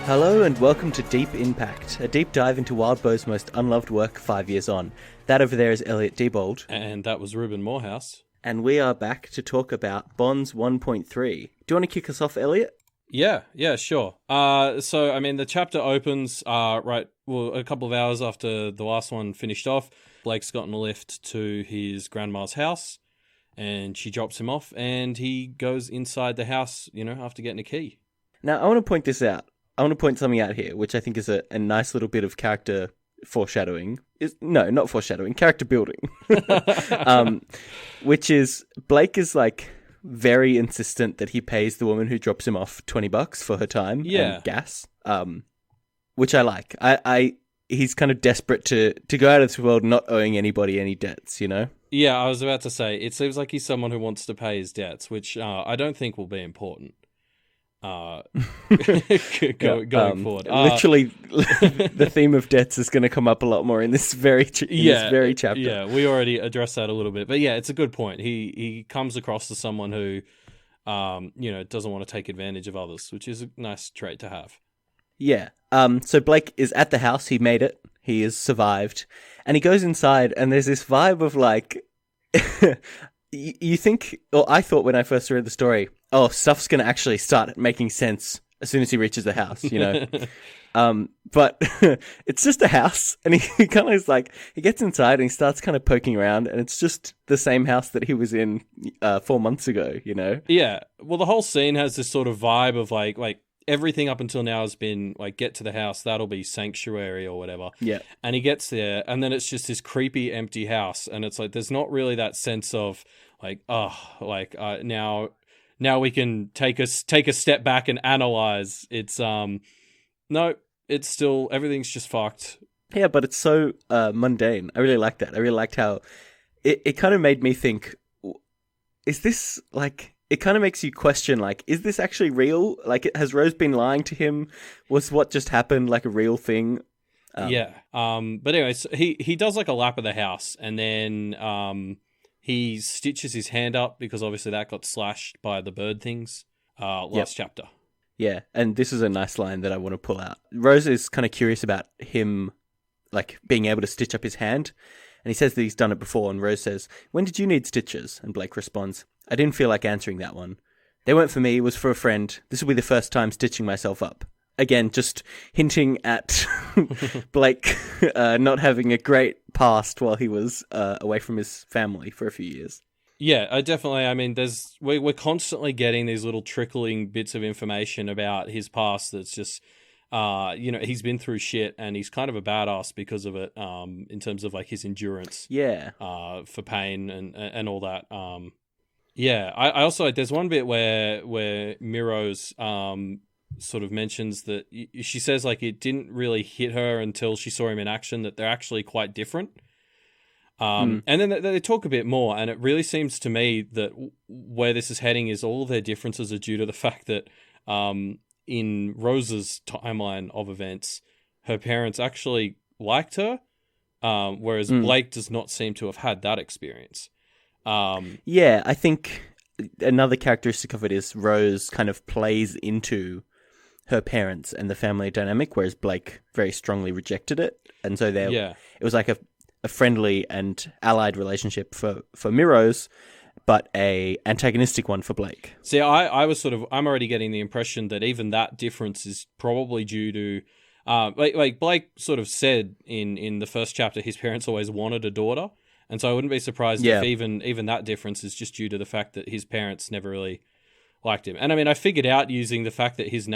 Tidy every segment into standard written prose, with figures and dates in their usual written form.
Hello and welcome to Deep Impact, a deep dive into Wildbow's most unloved work 5 years on. That over there is Elliot Diebold. And that was Reuben Morehouse. And we are back to talk about Bonds 1.3. Do you want to kick us off, Elliot? Yeah, sure. The chapter opens a couple of hours after the last one finished off. Blake's gotten a lift to his grandma's house, and she drops him off, and he goes inside the house, after getting a key. Now, I want to point this out. I want to point something out here, which I think is a nice little bit of character foreshadowing. Not foreshadowing, character building. Which is, Blake is very insistent that he pays the woman who drops him off $20 for her time and gas, which I like. He's kind of desperate to go out of this world not owing anybody any debts, Yeah, I was about to say, it seems like he's someone who wants to pay his debts, which I don't think will be important. Going forward. Literally, the theme of debts is going to come up a lot more in this very chapter. Yeah, we already addressed that a little bit. But yeah, it's a good point. He comes across as someone who, doesn't want to take advantage of others, which is a nice trait to have. Yeah. So Blake is at the house. He made it. He has survived. And he goes inside, and there's this vibe of you think, or I thought when I first read the story, stuff's going to actually start making sense as soon as he reaches the house, but it's just a house, and he kind of is he gets inside and he starts kind of poking around, and it's just the same house that he was in 4 months ago, Yeah. Well, the whole scene has this sort of vibe of like everything up until now has been get to the house, that'll be sanctuary or whatever. Yeah. And he gets there, and then it's just this creepy empty house, and it's there's not really that sense of now we can take a step back and analyze. It's no, it's still, everything's just fucked. Yeah, but it's so mundane. I really like that. I really liked how it kind of made me think, is this it kind of makes you question, is this actually real? Has Rose been lying to him? Was what just happened a real thing? Yeah. But anyways, he does a lap of the house, and then he stitches his hand up because obviously that got slashed by the bird things last chapter. Yeah, and this is a nice line that I want to pull out. Rose is kind of curious about him, being able to stitch up his hand, and he says that he's done it before, and Rose says, "When did you need stitches?" And Blake responds, "I didn't feel like answering that one. They weren't for me, it was for a friend. This will be the first time stitching myself up." Again, just hinting at Blake not having a great past while he was away from his family for a few years. Yeah, we're constantly getting these little trickling bits of information about his past that's just, he's been through shit, and he's kind of a badass because of it, in terms of his endurance. Yeah. For pain and all that. I also there's one bit where Miro's sort of mentions that she says it didn't really hit her until she saw him in action that they're actually quite different. And then they talk a bit more, and it really seems to me that where this is heading is all of their differences are due to the fact that in Rose's timeline of events, her parents actually liked her, whereas Blake does not seem to have had that experience. Yeah, I think another characteristic of it is Rose kind of plays into her parents and the family dynamic, whereas Blake very strongly rejected it. And so it was a friendly and allied relationship for Miro's, but a antagonistic one for Blake. See, I'm already getting the impression that even that difference is probably due to, Blake sort of said in the first chapter, his parents always wanted a daughter. And so I wouldn't be surprised if even that difference is just due to the fact that his parents never really liked him. And I figured out using the fact that his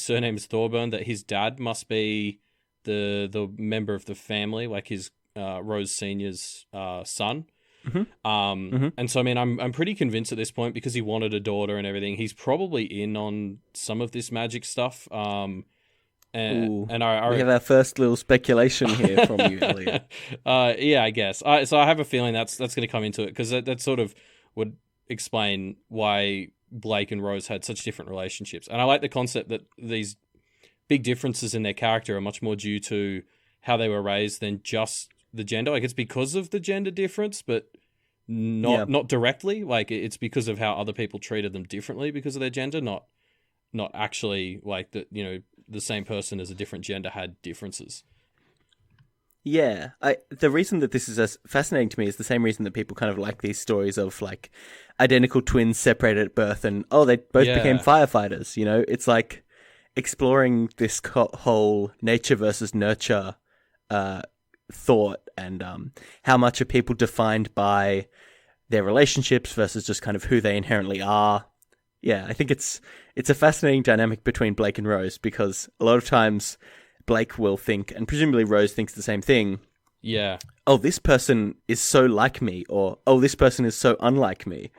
surname is Thorburn, that his dad must be the member of the family, his Rose Senior's son. Mm-hmm. And so I'm pretty convinced at this point, because he wanted a daughter and everything, he's probably in on some of this magic stuff. And we have our first little speculation here from you, Elliot. I guess. So I have a feeling that's going to come into it, because that sort of would explain why Blake and Rose had such different relationships. And I like the concept that these big differences in their character are much more due to how they were raised than just the gender. It's because of the gender difference, but not directly. It's because of how other people treated them differently because of their gender, not actually the same person as a different gender had differences. Yeah, the reason that this is as fascinating to me is the same reason that people kind of like these stories of like identical twins separated at birth and they both became firefighters. You know, it's like exploring this whole nature versus nurture thought and how much are people defined by their relationships versus just kind of who they inherently are. Yeah, I think it's a fascinating dynamic between Blake and Rose because a lot of times Blake will think, and presumably Rose thinks the same thing. Yeah. Oh, this person is so like me, or oh, this person is so unlike me.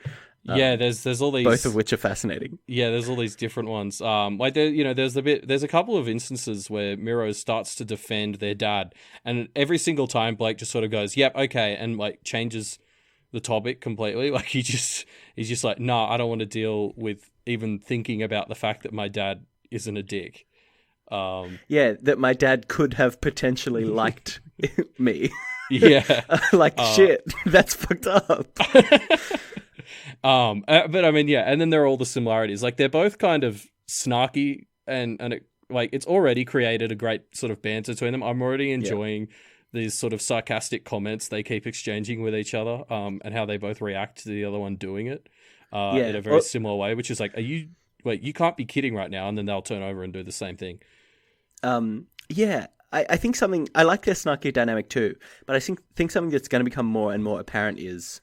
Yeah, there's all these, both of which are fascinating. Yeah, there's all these different ones. Like there, there's a couple of instances where Miro starts to defend their dad, and every single time Blake just sort of goes, "Yep, okay," and like changes the topic completely. Like he's just like, "No, I don't want to deal with even thinking about the fact that my dad isn't a dick." That my dad could have potentially liked me. Yeah. Shit, that's fucked up. But I mean, yeah, and then there are all the similarities. Like they're both kind of snarky and it's already created a great sort of banter between them. I'm already enjoying these sort of sarcastic comments they keep exchanging with each other, and how they both react to the other one doing it in a very similar way, which is like, you can't be kidding right now, and then they'll turn over and do the same thing. I think something, I like their snarky dynamic too, but I think something that's going to become more and more apparent is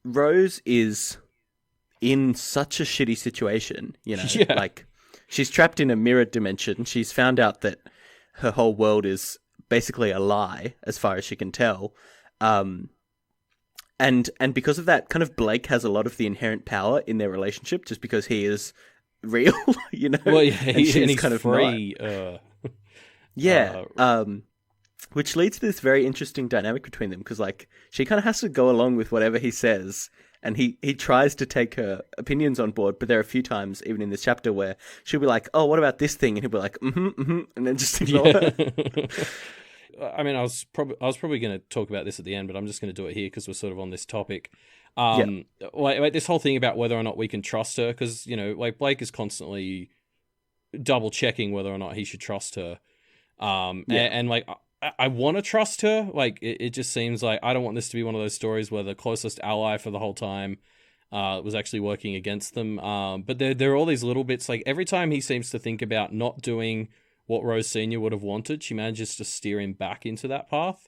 Rose is in such a shitty situation, you know, like she's trapped in a mirror dimension. She's found out that her whole world is basically a lie as far as she can tell. And because of that, kind of Blake has a lot of the inherent power in their relationship just because he is real, you know? Well, yeah, and he's kind of free. Which leads to this very interesting dynamic between them because, like, she kind of has to go along with whatever he says, and he tries to take her opinions on board, but there are a few times, even in this chapter, where she'll be like, "Oh, what about this thing?" And he'll be like, and then just ignore her. I mean, I was probably going to talk about this at the end, but I'm just going to do it here because we're sort of on this topic. Like this whole thing about whether or not we can trust her, because, you know, like Blake is constantly double checking whether or not he should trust her. And like, I want to trust her. Like, it just seems like I don't want this to be one of those stories where the closest ally for the whole time was actually working against them. But there are all these little bits. Like every time he seems to think about not doing what Rose Senior would have wanted, she manages to steer him back into that path.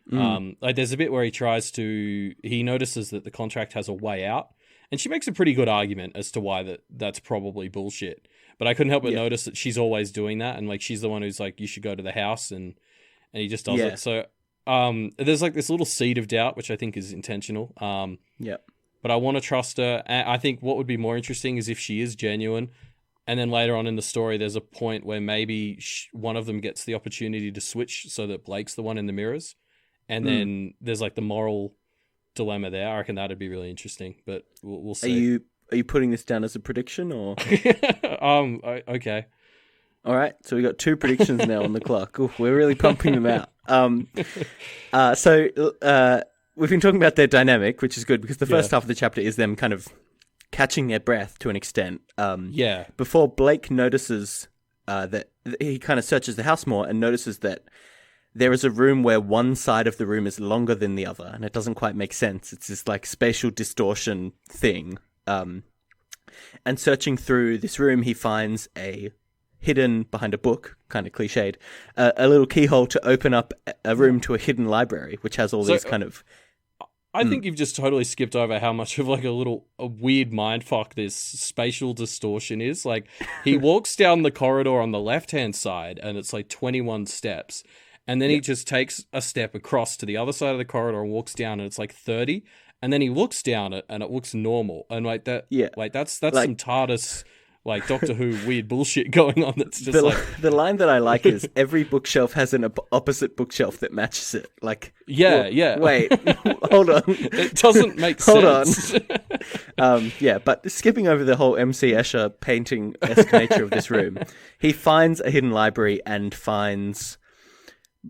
Like there's a bit where he notices that the contract has a way out, and she makes a pretty good argument as to why that's probably bullshit. But I couldn't help but notice that she's always doing that, and like she's the one who's like, "You should go to the house," and he just does it. So there's like this little seed of doubt, which I think is intentional. But I want to trust her. I think what would be more interesting is if she is genuine, and then later on in the story, there's a point where maybe one of them gets the opportunity to switch so that Blake's the one in the mirrors. And then there's like the moral dilemma there. I reckon that'd be really interesting, but we'll see. Are you putting this down as a prediction or? Okay. All right. So we got 2 predictions now on the clock. Ooh, we're really pumping them out. So we've been talking about their dynamic, which is good because the first half of the chapter is them kind of catching their breath to an extent. Before Blake notices that he kind of searches the house more and notices that there is a room where one side of the room is longer than the other, and it doesn't quite make sense. It's this like spatial distortion thing. And searching through this room, he finds a hidden behind a book, kind of cliched, a little keyhole to open up a room to a hidden library, which has all these kind of... I think you've just totally skipped over how much of like a weird mindfuck this spatial distortion is. Like he walks down the corridor on the left-hand side and it's like 21 steps. And then he just takes a step across to the other side of the corridor and walks down and it's like 30. And then he looks down it and it looks normal. And like that, like that's like, some TARDIS, like Doctor Who weird bullshit going on. That's just the line that I like is every bookshelf has an opposite bookshelf that matches it. Like, wait, hold on. It doesn't make sense. Hold on. But skipping over the whole MC Escher painting-esque nature of this room, he finds a hidden library and finds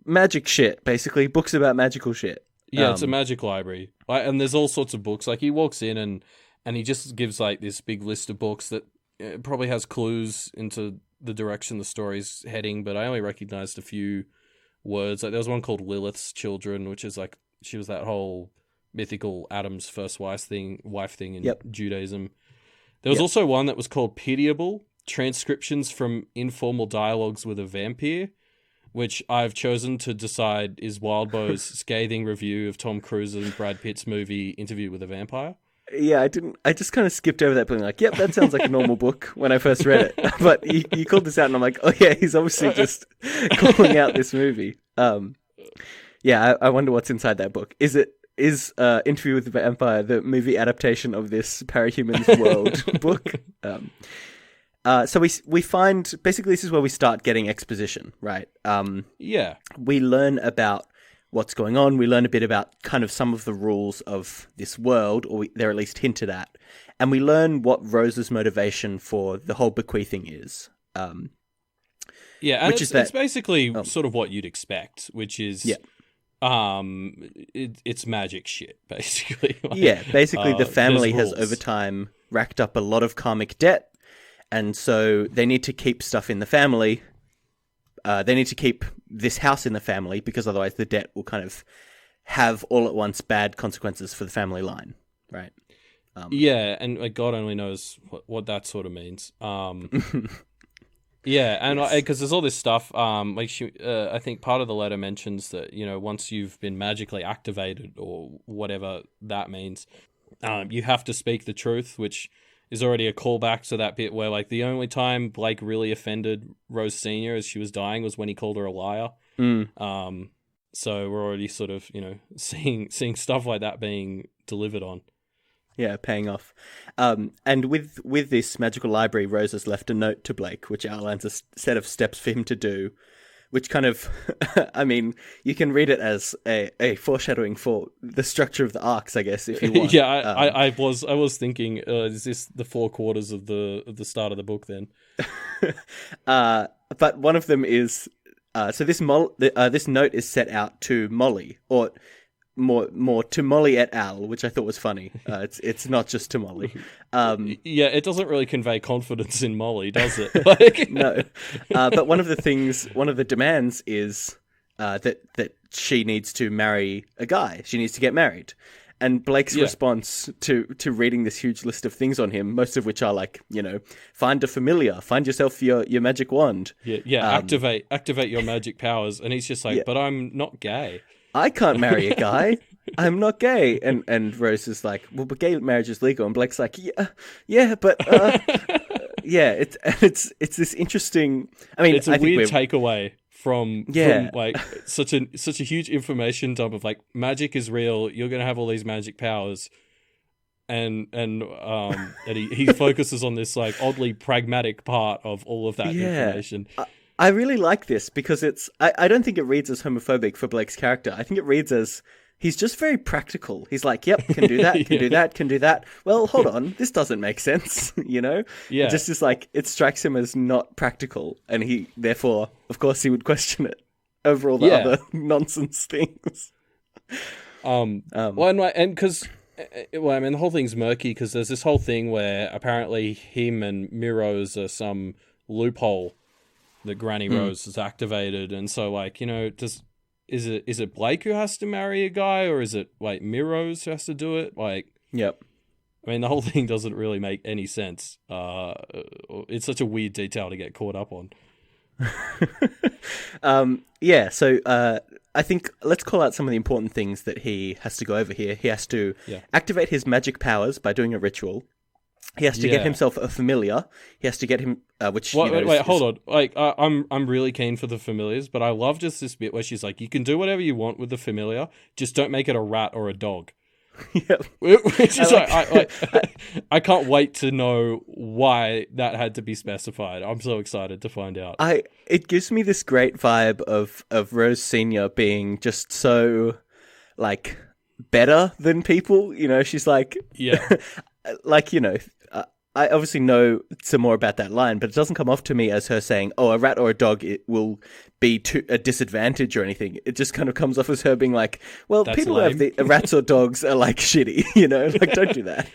magic shit, basically books about magical shit. Yeah, it's a magic library, and there's all sorts of books. Like he walks in and he just gives like this big list of books that probably has clues into the direction the story's heading, but I only recognized a few words. Like there was one called Lilith's Children, which is like she was that whole mythical Adam's first wife thing in Judaism. There was also one that was called Pitiable, Transcriptions from Informal Dialogues with a Vampire, which I've chosen to decide is Wildbow's scathing review of Tom Cruise and Brad Pitt's movie Interview with a Vampire. Yeah, I just kind of skipped over that, being like, yep, that sounds like a normal book when I first read it. But you called this out, and I'm like, oh yeah, he's obviously just calling out this movie. I wonder what's inside that book. Is Interview with the Vampire the movie adaptation of this Parahumans World book? So we find, basically this is where we start getting exposition, right? We learn about what's going on. We learn a bit about kind of some of the rules of this world, or they're at least hinted at. And we learn what Rose's motivation for the whole bequeathing is. And it's basically sort of what you'd expect, which is... it's magic shit, basically. Basically the family has over time racked up a lot of karmic debt, and so they need to keep stuff in the family. They need to keep this house in the family because otherwise the debt will kind of have all at once bad consequences for the family line, right? And like, God only knows what that sort of means. Because there's all this stuff. I think part of the letter mentions that, you know, once you've been magically activated or whatever that means, you have to speak the truth, which is already a callback to that bit where, like, the only time Blake really offended Rose Senior as she was dying was when he called her a liar. So we're already sort of, you know, seeing stuff like that being delivered on. Yeah, paying off. And with this magical library, Rose has left a note to Blake, which outlines a set of steps for him to do, which kind of, I mean, you can read it as a foreshadowing for the structure of the arcs, I guess, if you want. I was thinking, is this the 4 quarters of the start of the book then? But one of them is, so this note is set out to Molly, or more to Molly et al., which I thought was funny. It's not just to Molly. It doesn't really convey confidence in Molly, does it? No. But one of the demands is that she needs to marry a guy. She needs to get married. And Blake's response to reading this huge list of things on him, most of which are like, you know, find a familiar, find yourself your magic wand. Activate your magic powers. And he's just like, but I'm not gay. I can't marry a guy. I'm not gay. And Rose is like, well, but gay marriage is legal. And Blake's like, but it's this interesting. I mean, it's a weird takeaway from like such a huge information dump of like, magic is real. You're gonna have all these magic powers, and he focuses on this like oddly pragmatic part of all of that information. I really like this because I don't think it reads as homophobic for Blake's character. I think it reads as he's just very practical. He's like, yep, can do that, can do that, can do that. Well, hold on, this doesn't make sense, you know? Yeah. It just is like, it strikes him as not practical, and he, therefore, of course, he would question it over all the other nonsense things. The whole thing's murky because there's this whole thing where apparently him and Miro's are some loophole that Granny Rose has activated, and so like, you know, is it Blake who has to marry a guy, or is it like Miro's who has to do it? Like, yep. I mean, the whole thing doesn't really make any sense. It's such a weird detail to get caught up on. So I think let's call out some of the important things that he has to go over here. He has to activate his magic powers by doing a ritual. He has to get himself a familiar. He has to get him, hold on. Like, I'm really keen for the familiars, but I love just this bit where she's like, "You can do whatever you want with the familiar, just don't make it a rat or a dog." Yep. Which is I can't wait to know why that had to be specified. I'm so excited to find out. It gives me this great vibe of Rose Senior being just so like better than people. You know, she's like, like, you know, I obviously know some more about that line, but it doesn't come off to me as her saying, oh, a rat or a dog, it will be to a disadvantage or anything. It just kind of comes off as her being like, well, that's people lame. Who have rats or dogs are like shitty, you know, like don't do that.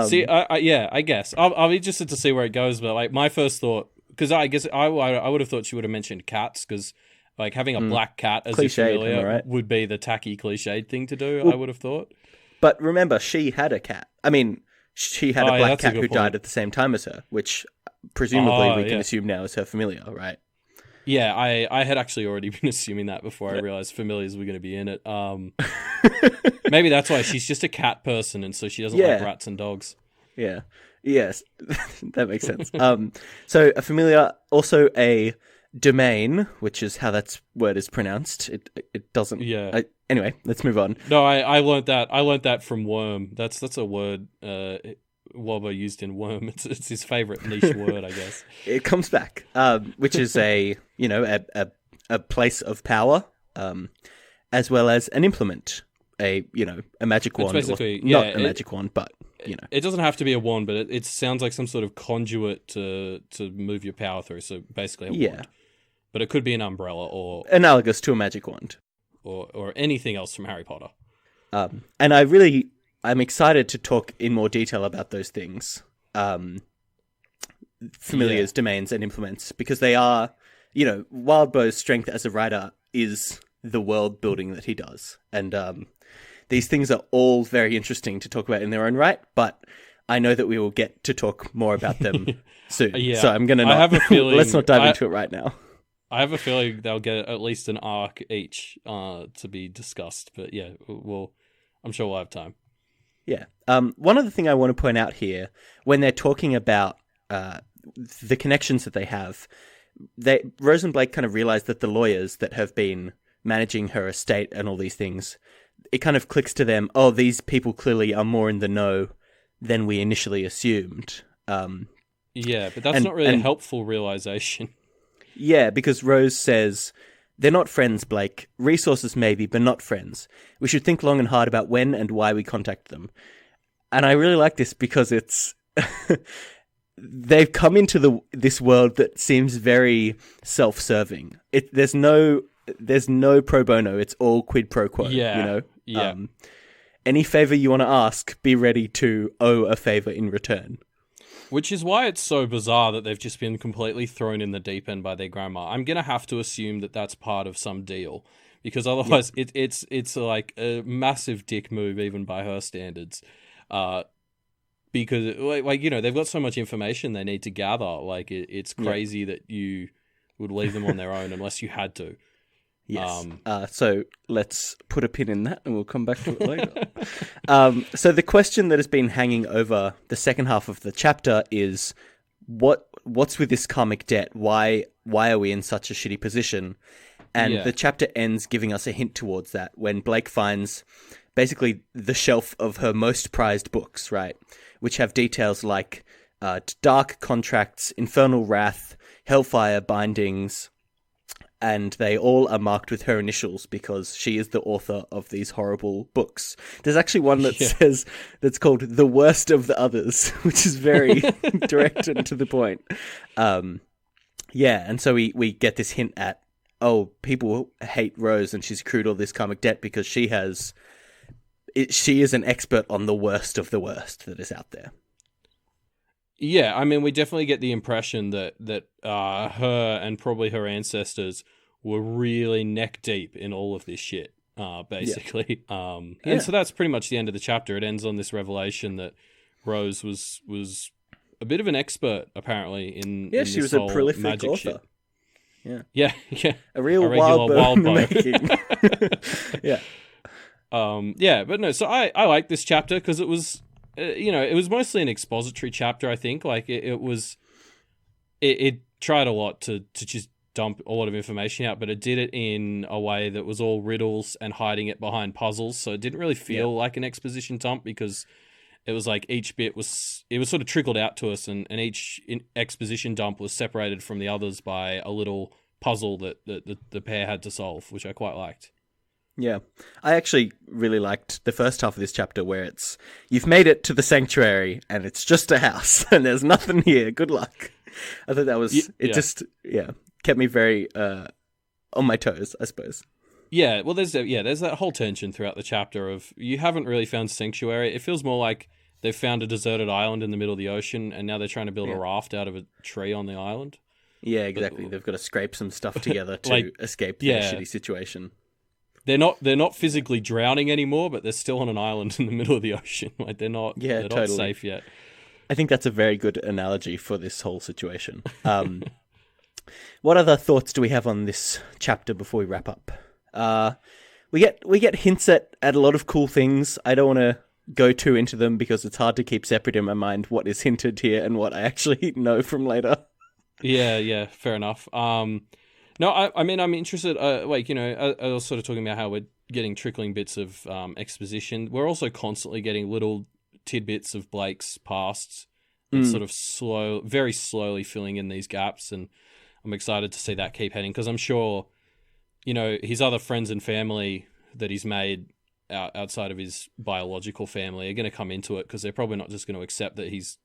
See, I guess. I'll be interested to see where it goes, but like my first thought because I guess I would have thought she would have mentioned cats, because like having a black cat as a Cliched, familiar am I right? would be the tacky cliched thing to do. Well, I would have thought. But remember, she had a cat. I mean, she had a black that's a cat good who point. died at the same time as her, which presumably we can assume now is her familiar, right? Yeah, I had actually already been assuming that before I realized familiars were going to be in it. Maybe that's why she's just a cat person, and so she doesn't like rats and dogs. Yeah. Yes, that makes sense. So a familiar, also a domain, which is how that word is pronounced. It doesn't. Yeah. Anyway, let's move on. No, I learned that. I learned that from Worm. That's a word Wobber used in Worm. It's his favorite niche word, I guess. It comes back, which is a place of power, as well as an implement, a magic wand, basically, not a magic wand, but it doesn't have to be a wand, but it sounds like some sort of conduit to move your power through. So basically, a wand. But it could be an umbrella or analogous to a magic wand, or anything else from Harry Potter. And I'm excited to talk in more detail about those things, familiars, domains, and implements, because they are, Wildbow's strength as a writer is the world building that he does, and these things are all very interesting to talk about in their own right, but I know that we will get to talk more about them soon. So I'm going to have a feeling, let's not dive into it right now. I have a feeling they'll get at least an arc each to be discussed, but yeah, I'm sure we'll have time. Yeah. One other thing I want to point out here, when they're talking about the connections that they have, Rose and Blake kind of realize that the lawyers that have been managing her estate and all these things, it kind of clicks to them, oh, these people clearly are more in the know than we initially assumed. Yeah, but that's not really a helpful realization. Yeah, because Rose says, they're not friends, Blake. Resources maybe, but not friends. We should think long and hard about when and why we contact them. And I really like this because it's... they've come into this world that seems very self-serving. There's no pro bono. It's all quid pro quo, Yeah. Any favor you want to ask, be ready to owe a favor in return. Which is why it's so bizarre that they've just been completely thrown in the deep end by their grandma. I'm going to have to assume that that's part of some deal, because otherwise it's like a massive dick move even by her standards. Because they've got so much information they need to gather. Like it's crazy that you would leave them on their own unless you had to. Yes. So let's put a pin in that and we'll come back to it later. So the question that has been hanging over the second half of the chapter is what's with this karmic debt? Why are we in such a shitty position? And the chapter ends giving us a hint towards that when Blake finds basically the shelf of her most prized books, right? Which have details like dark contracts, infernal wrath, hellfire bindings, and they all are marked with her initials because she is the author of these horrible books. There's actually one that says, that's called The Worst of the Others, which is very direct and to the point. And so we get this hint at, people hate Rose and she's accrued all this karmic debt because she is an expert on the worst of the worst that is out there. Yeah, I mean, we definitely get the impression that her and probably her ancestors were really neck deep in all of this shit, basically. Yeah. And so that's pretty much the end of the chapter. It ends on this revelation that Rose was a bit of an expert, apparently, in she was a prolific magic author. Shit. Yeah. A real wild making. Yeah. But no, so I like this chapter because it was... it was mostly an expository chapter, I think. Like, it tried a lot to just dump a lot of information out, but it did it in a way that was all riddles and hiding it behind puzzles. So it didn't really feel like an exposition dump because it was like each bit was sort of trickled out to us, and each exposition dump was separated from the others by a little puzzle that the pair had to solve, which I quite liked. Yeah, I actually really liked the first half of this chapter where you've made it to the sanctuary and it's just a house and there's nothing here. Good luck. I thought that was, just kept me very on my toes, I suppose. Yeah, well, there's that whole tension throughout the chapter of you haven't really found sanctuary. It feels more like they've found a deserted island in the middle of the ocean and now they're trying to build a raft out of a tree on the island. Yeah, exactly. They've got to scrape some stuff together to Like, escape their yeah. shitty situation. They're not physically drowning anymore, but they're still on an island in the middle of the ocean. Like they're not Totally. safe yet. I think that's a very good analogy for this whole situation. What other thoughts do we have on this chapter before we wrap up? We get hints at a lot of cool things. I don't want to go too into them because it's hard to keep separate in my mind what is hinted here and what I actually know from later. Yeah, fair enough. No, I mean, I'm interested. I was sort of talking about how we're getting trickling bits of exposition. We're also constantly getting little tidbits of Blake's past and sort of very slowly filling in these gaps. And I'm excited to see that keep heading because I'm sure, his other friends and family that he's made outside of his biological family are going to come into it because they're probably not just going to accept that he's,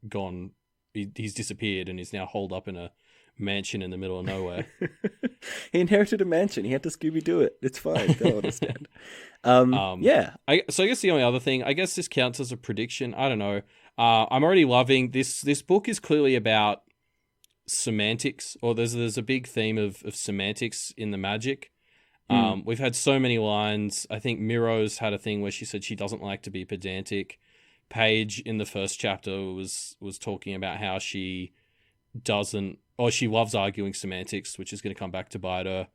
gone, he's disappeared and he's now holed up in a mansion in the middle of nowhere. He inherited a mansion. He had to Scooby-Doo it. It's fine. They'll understand. Yeah. So I guess the only other thing, I guess this counts as a prediction. I don't know. I'm already loving this. This book is clearly about semantics, or there's a big theme of semantics in the magic. We've had so many lines. I think Miro's had a thing where she said she doesn't like to be pedantic. Paige in the first chapter was talking about how she loves arguing semantics, which is going to come back to bite her.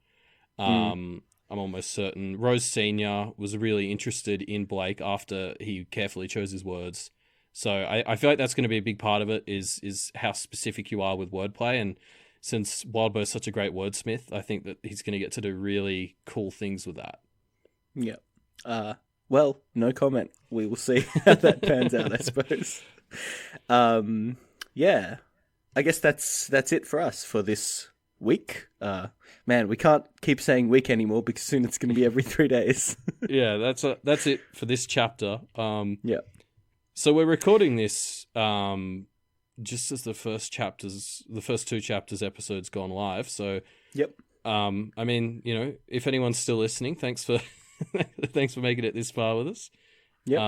I'm almost certain. Rose Senior was really interested in Blake after he carefully chose his words. So I feel like that's going to be a big part of it is how specific you are with wordplay. And since Wildbow's such a great wordsmith, I think that he's going to get to do really cool things with that. Yeah. Well, no comment. We will see how that pans out, I suppose. Yeah. I guess that's it for us for this week. Man, we can't keep saying week anymore because soon it's going to be every 3 days. Yeah, that's it for this chapter. Yeah. So we're recording this just as the first two chapters episodes gone live. So yep. I mean, if anyone's still listening, thanks for making it this far with us. Yep.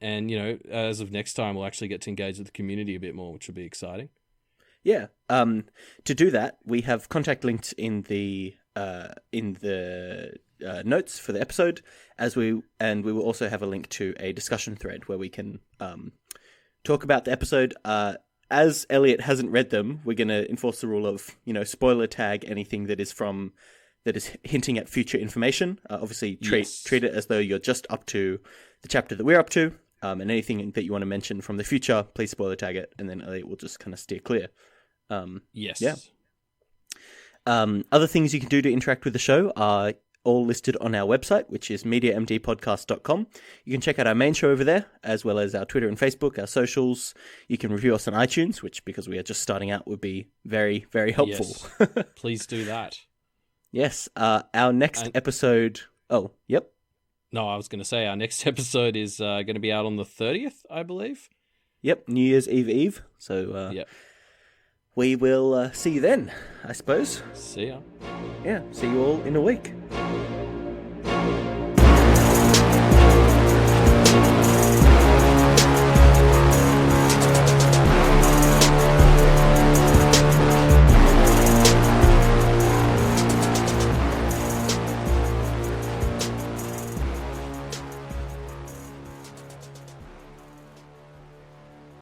And as of next time, we'll actually get to engage with the community a bit more, which will be exciting. Yeah. To do that, we have contact linked in the notes for the episode, we will also have a link to a discussion thread where we can talk about the episode. As Elliot hasn't read them, we're going to enforce the rule of spoiler tag anything that is hinting at future information. Obviously, treat it as though you're just up to the chapter that we're up to, and anything that you want to mention from the future, please spoiler tag it, and then Elliot will just kind of steer clear. Yes. Yeah. Other things you can do to interact with the show are all listed on our website, which is mediamdpodcast.com. You can check out our main show over there, as well as our Twitter and Facebook, our socials. You can review us on iTunes, which, because we are just starting out, would be very, very helpful. Yes. Please do that. Yes. Our next episode... Oh, yep. No, I was going to say our next episode is going to be out on the 30th, I believe. Yep, New Year's Eve. So, yep. We will see you then, I suppose. See ya. Yeah, see you all in a week.